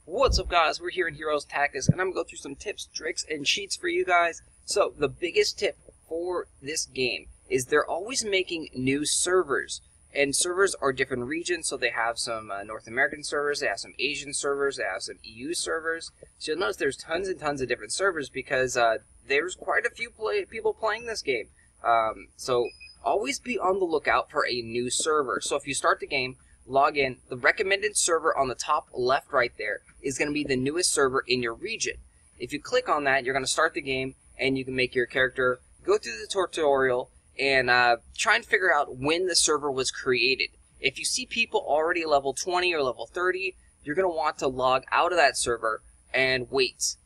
What's up, guys? We're here in Heroes Tactics, and I'm going to go through some tips, tricks, and cheats for you guys. So, the biggest tip for this game is they're always making new servers. And servers are different regions, so they have some North American servers, they have some Asian servers, they have some EU servers. So you'll notice there's tons and tons of different servers because there's quite a few people playing this game. So always be on the lookout for a new server. So if you start the game, log in, the recommended server on the top left right there is going to be the newest server in your region. If you click on that, you're going to start the game, and you can make your character go through the tutorial and try and figure out when the server was created. If you see people already level 20 or level 30, you're going to want to log out of that server and wait.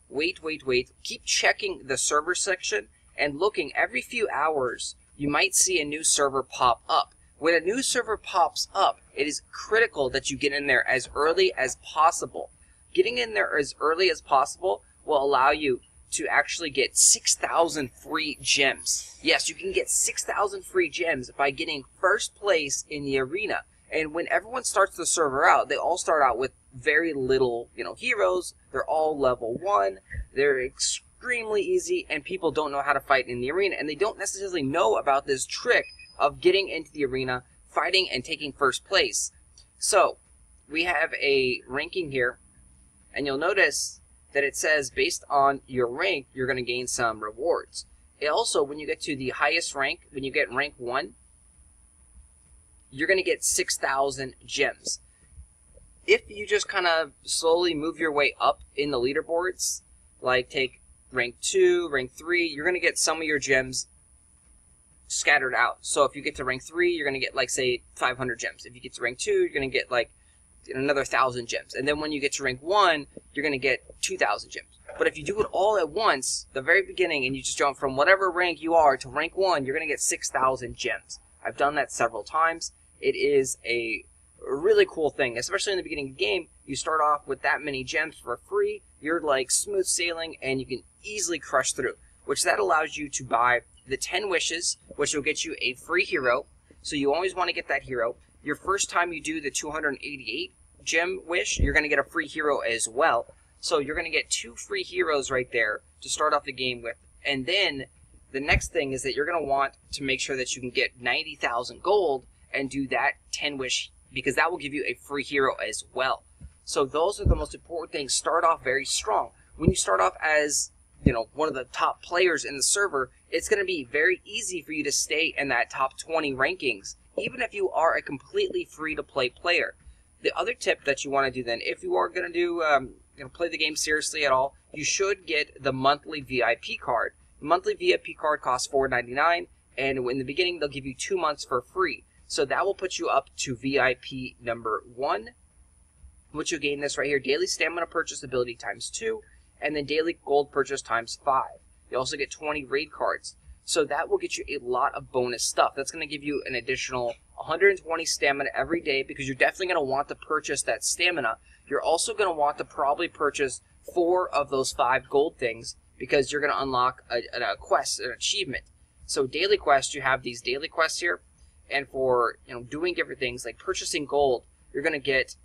Keep checking the server section and looking every few hours. You might see a new server pop up. When a new server pops up, it is critical that you get in there as early as possible. Getting in there as early as possible will allow you to actually get 6,000 free gems. Yes, you can get 6,000 free gems by getting first place in the arena. And when everyone starts the server out, they all start out with very little, heroes. They're all level 1. They're extremely easy, and people don't know how to fight in the arena, and they don't necessarily know about this trick of getting into the arena, fighting, and taking first place. So, we have a ranking here, and you'll notice that it says based on your rank, you're going to gain some rewards. It also, when you get to the highest rank, when you get rank 1, you're going to get 6,000 gems. If you just kind of slowly move your way up in the leaderboards, like take rank 2, rank 3, you're going to get some of your gems scattered out. So if you get to rank 3, you're going to get, like, say, 500 gems. If you get to rank 2, you're going to get, like, another 1,000 gems. And then when you get to rank 1, you're going to get 2,000 gems. But if you do it all at once, the very beginning, and you just jump from whatever rank you are to rank 1, you're going to get 6,000 gems. I've done that several times. It is a really cool thing, especially in the beginning of the game. You start off with that many gems for free. You're, like, smooth sailing, and you can easily crush through, which that allows you to buy the 10 wishes, which will get you a free hero. So you always want to get that hero. Your first time you do the 288 gem wish, you're going to get a free hero as well. So you're going to get 2 free heroes right there to start off the game with. And then the next thing is that you're going to want to make sure that you can get 90,000 gold and do that 10 wish, because that will give you a free hero as well. So those are the most important things. Start off very strong. When you start off as one of the top players in the server, it's going to be very easy for you to stay in that top 20 rankings, even if you are a completely free-to-play player. The other tip that you want to do then, if you are going to do play the game seriously at all, you should get the monthly VIP card. The monthly VIP card costs $4.99, and in the beginning they'll give you 2 months for free. So that will put you up to VIP number 1, which you'll gain this right here: daily stamina purchase ability times 2, and then daily gold purchase times 5. You also get 20 raid cards. So that will get you a lot of bonus stuff. That's going to give you an additional 120 stamina every day, because you're definitely going to want to purchase that stamina. You're also going to want to probably purchase 4 of those 5 gold things, because you're going to unlock a quest, an achievement. So daily quests, you have these daily quests here, and for doing different things like purchasing gold, you're going to get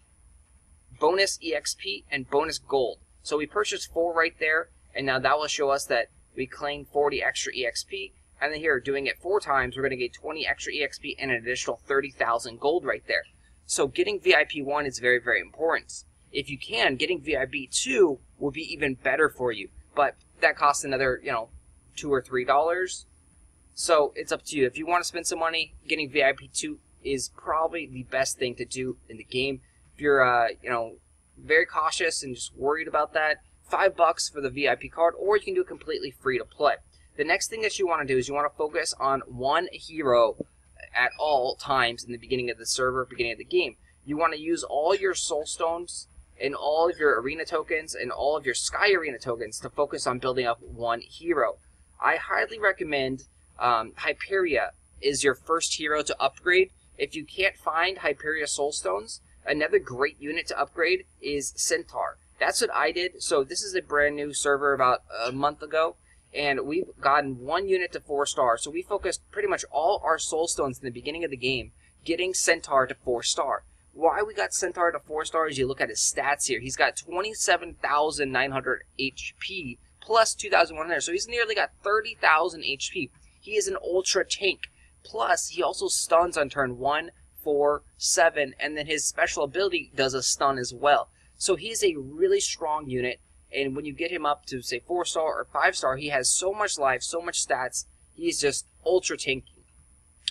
bonus EXP and bonus gold. So we purchased 4 right there, and now that will show us that we claimed 40 extra EXP. And then here, doing it 4 times, we're going to get 20 extra EXP and an additional 30,000 gold right there. So getting VIP 1 is very, very important. If you can, getting VIP 2 will be even better for you. But that costs another, $2 or $3. So it's up to you. If you want to spend some money, getting VIP 2 is probably the best thing to do in the game. If you're, very cautious and just worried about that, $5 for the VIP card, or you can do it completely free to play. The next thing that you want to do is you want to focus on one hero at all times in the beginning of the server, beginning of the game. You want to use all your soul stones and all of your arena tokens and all of your sky arena tokens to focus on building up one hero. I highly recommend Hyperia is your first hero to upgrade. If you can't find Hyperia soul stones, another great unit to upgrade is Centar. That's what I did. So this is a brand new server about a month ago, and we've gotten 1 unit to 4 star. So we focused pretty much all our soul stones in the beginning of the game getting Centar to 4 star. why we got Centar to 4 stars, you look at his stats here. He's got 27,900 HP plus 2,100. So he's nearly got 30,000 HP. He is an ultra tank. Plus, he also stuns on turn 1, 4, 7, and then his special ability does a stun as well. So he's a really strong unit, and when you get him up to, say, 4-star or 5-star, he has so much life, so much stats. He's just ultra tanky.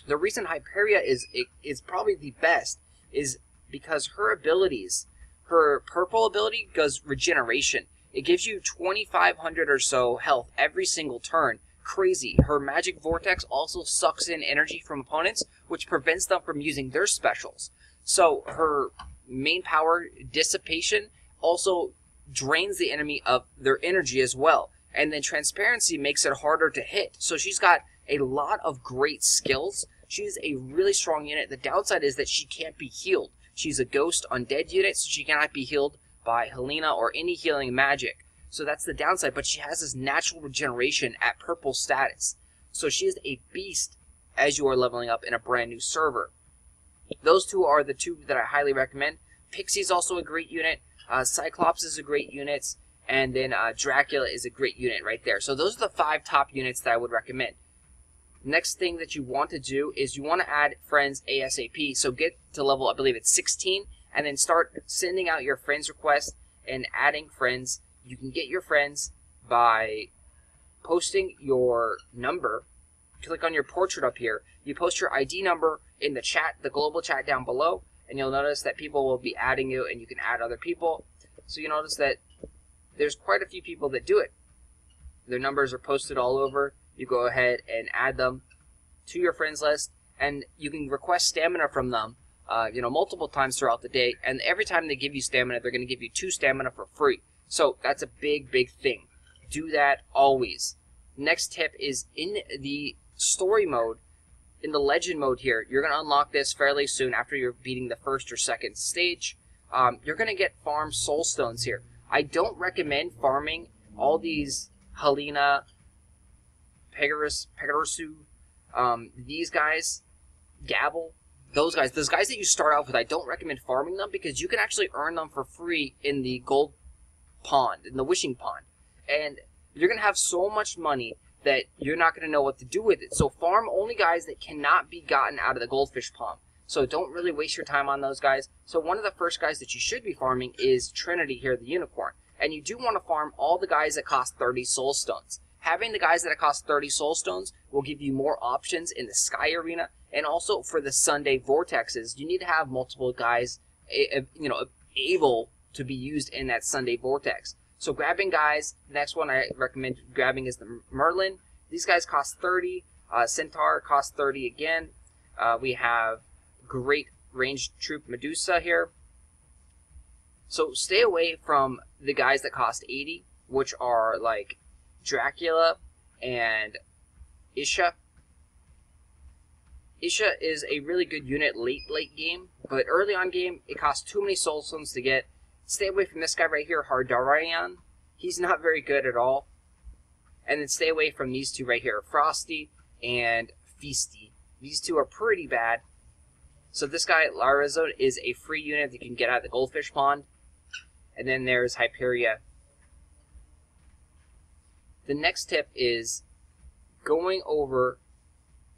The reason Hyperia is probably the best is because her abilities, her purple ability does regeneration. It gives you 2,500 or so health every single turn. Crazy. Her magic vortex also sucks in energy from opponents, which prevents them from using their specials. So her main power, dissipation, also drains the enemy of their energy as well. And then transparency makes it harder to hit. So she's got a lot of great skills. She's a really strong unit. The downside is that she can't be healed. She's a ghost undead unit, so she cannot be healed by Helena or any healing magic. So that's the downside, but she has this natural regeneration at purple status. So she is a beast as you are leveling up in a brand new server. Those two are the two that I highly recommend. Pixie is also a great unit. Cyclops is a great unit. And then Dracula is a great unit right there. So those are the 5 top units that I would recommend. Next thing that you want to do is you want to add friends ASAP. So get to level, I believe it's 16, and then start sending out your friends requests and adding friends. You can get your friends by posting your number. Click on your portrait up here. You post your ID number in the chat, the global chat down below, and you'll notice that people will be adding you, and you can add other people. So you notice that there's quite a few people that do it. Their numbers are posted all over. You go ahead and add them to your friends list, and you can request stamina from them, multiple times throughout the day. And every time they give you stamina, they're going to give you 2 stamina for free. So that's a big, big thing. Do that always. Next tip is in the story mode, in the legend mode here, you're going to unlock this fairly soon after you're beating the 1st or 2nd stage. You're going to get farm soul stones here. I don't recommend farming all these Helena, Pegarusu, these guys, Gabble, those guys that you start out with. I don't recommend farming them because you can actually earn them for free in the gold pond, in the wishing pond. And you're going to have so much money that you're not going to know what to do with it. So farm only guys that cannot be gotten out of the goldfish pond. So don't really waste your time on those guys. So one of the first guys that you should be farming is Trinity here, the unicorn. And you do want to farm all the guys that cost 30 soul stones. Having the guys that cost 30 soul stones will give you more options in the sky arena. And also for the Sunday vortexes, you need to have multiple guys able to be used in that Sunday vortex. So grabbing guys, the next one I recommend grabbing is the Merlin. These guys cost 30. Centar costs 30 again. We have great ranged troop Medusa here. So stay away from the guys that cost 80, which are like Dracula and Isha. Isha is a really good unit late game, but early on game, it costs too many soul stones to get. Stay away from this guy right here, Hardarian. He's not very good at all. And then stay away from these two right here, Frosty and Feasty. These two are pretty bad. So this guy, Larazzo, is a free unit that you can get out of the goldfish pond. And then there's Hyperia. The next tip is going over,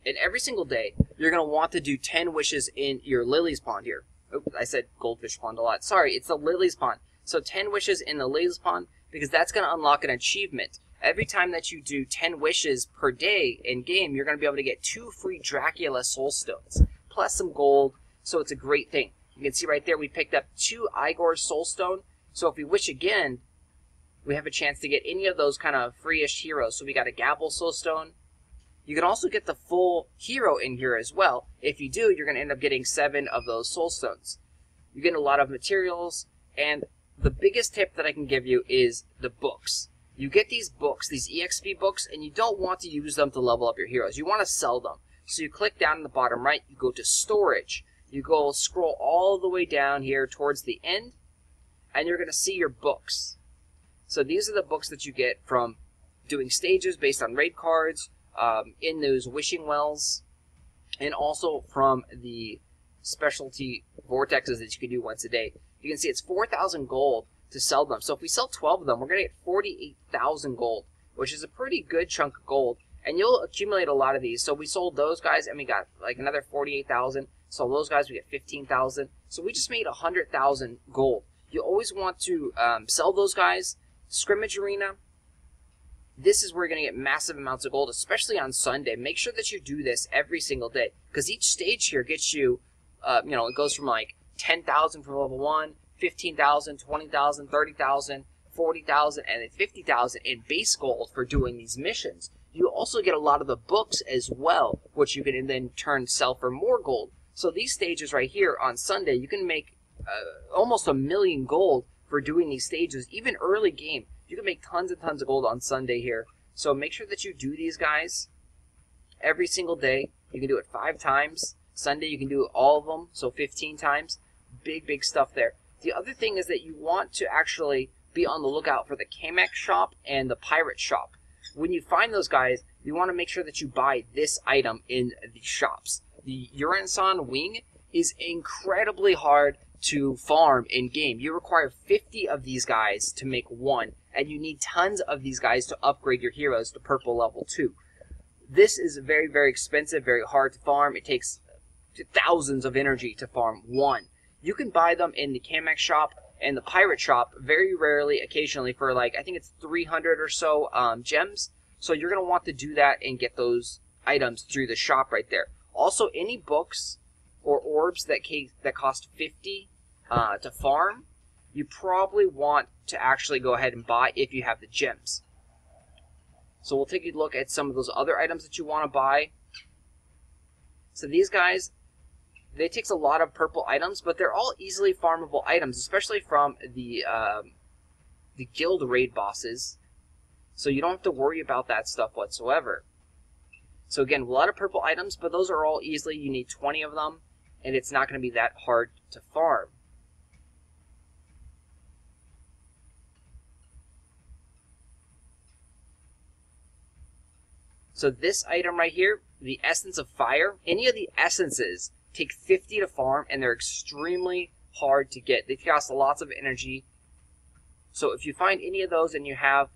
and every single day, you're going to want to do 10 wishes in your Lily's pond here. Oops, I said goldfish pond a lot. Sorry, it's the Lily's pond. So 10 wishes in the Lily's pond, because that's going to unlock an achievement. Every time that you do 10 wishes per day in game, you're going to be able to get 2 free Dracula soul stones, plus some gold. So it's a great thing. You can see right there, we picked up 2 Igor's soul stone. So if we wish again, we have a chance to get any of those kind of free-ish heroes. So we got a Gabble soul stone. You can also get the full hero in here as well. If you do, you're going to end up getting 7 of those soul stones. You get a lot of materials, and the biggest tip that I can give you is the books. You get these books, these EXP books, and you don't want to use them to level up your heroes. You want to sell them. So you click down in the bottom right, you go to storage. You go scroll all the way down here towards the end, and you're going to see your books. So these are the books that you get from doing stages based on raid cards, in those wishing wells, and also from the specialty vortexes that you can do once a day. You can see it's 4,000 gold to sell them. So if we sell 12 of them, we're going to get 48,000 gold, which is a pretty good chunk of gold. And you'll accumulate a lot of these. So we sold those guys, and we got like another 48,000. So those guys, we get 15,000. So we just made 100,000 gold. You always want to sell those guys. Scrimmage arena, this is where you're going to get massive amounts of gold, especially on Sunday. Make sure that you do this every single day, because each stage here gets you, it goes from like 10,000 from level 1, 15,000, 20,000, 30,000, 40,000, and then 50,000 in base gold for doing these missions. You also get a lot of the books as well, which you can then turn sell for more gold. So these stages right here on Sunday, you can make almost 1,000,000 gold for doing these stages. Even early game, you can make tons and tons of gold on Sunday here. So make sure that you do these guys every single day. You can do it 5 times. Sunday, you can do all of them, so 15 times. Big stuff there. The other thing is that you want to actually be on the lookout for the Kamek shop and the pirate shop. When you find those guys, you want to make sure that you buy this item in the shops. The Uransan wing is incredibly hard to farm in game. You require 50 of these guys to make one, and you need tons of these guys to upgrade your heroes to purple level 2. This is very expensive, very hard to farm. It takes thousands of energy to farm one. You can buy them in the Kamek shop and the pirate shop very rarely, occasionally, for like, I think it's 300 or so gems. So you're going to want to do that and get those items through the shop right there. Also, any books or orbs that cost 50 to farm, you probably want to actually go ahead and buy if you have the gems. So we'll take a look at some of those other items that you want to buy. So these guys, they takes a lot of purple items, but they're all easily farmable items, especially from the guild raid bosses. So you don't have to worry about that stuff whatsoever. So again, a lot of purple items, but those are all easily, you need 20 of them, and it's not going to be that hard to farm. So this item right here, the Essence of Fire, any of the essences take 50 to farm, and they're extremely hard to get. They cost lots of energy. So if you find any of those and you have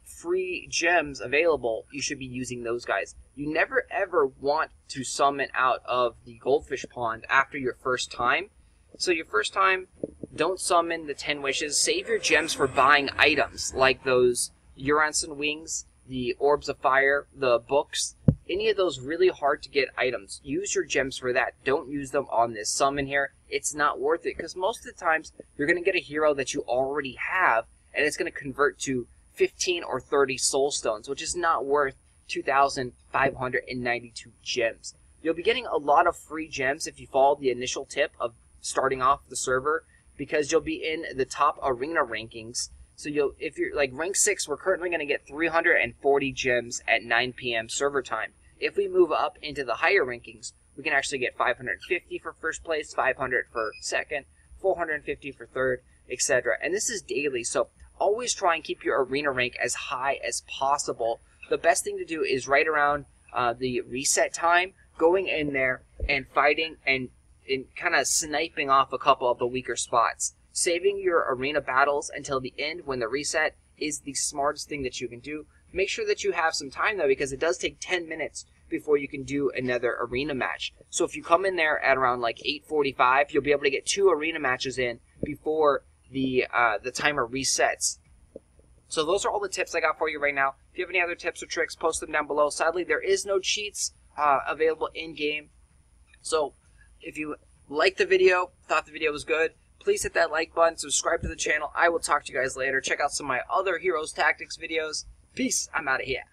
free gems available, you should be using those guys. You never ever want to summon out of the goldfish pond after your first time. So your first time, don't summon the 10 wishes. Save your gems for buying items like those Uransan wings, the orbs of fire, the books. Any of those really hard to get items, use your gems for that. Don't use them on this summon here. It's not worth it, because most of the times you're going to get a hero that you already have, and it's going to convert to 15 or 30 soul stones, which is not worth 2,592 gems. You'll be getting a lot of free gems if you follow the initial tip of starting off the server, because you'll be in the top arena rankings. So if you're like rank 6, we're currently going to get 340 gems at 9 p.m. server time. If we move up into the higher rankings, we can actually get 550 for first place, 500 for second, 450 for third, etc. And this is daily, so always try and keep your arena rank as high as possible. The best thing to do is right around the reset time, going in there and fighting and kind of sniping off a couple of the weaker spots. Saving your arena battles until the end when the reset is the smartest thing that you can do. Make sure that you have some time though, because it does take 10 minutes before you can do another arena match. So if you come in there at around like 8:45, you'll be able to get 2 arena matches in before the timer resets. So those are all the tips I got for you right now. If you have any other tips or tricks, post them down below. Sadly, there is no cheats available in-game. So if you liked the video, thought the video was good, please hit that like button, subscribe to the channel. I will talk to you guys later. Check out some of my other Heroes Tactics videos. Peace. I'm out of here.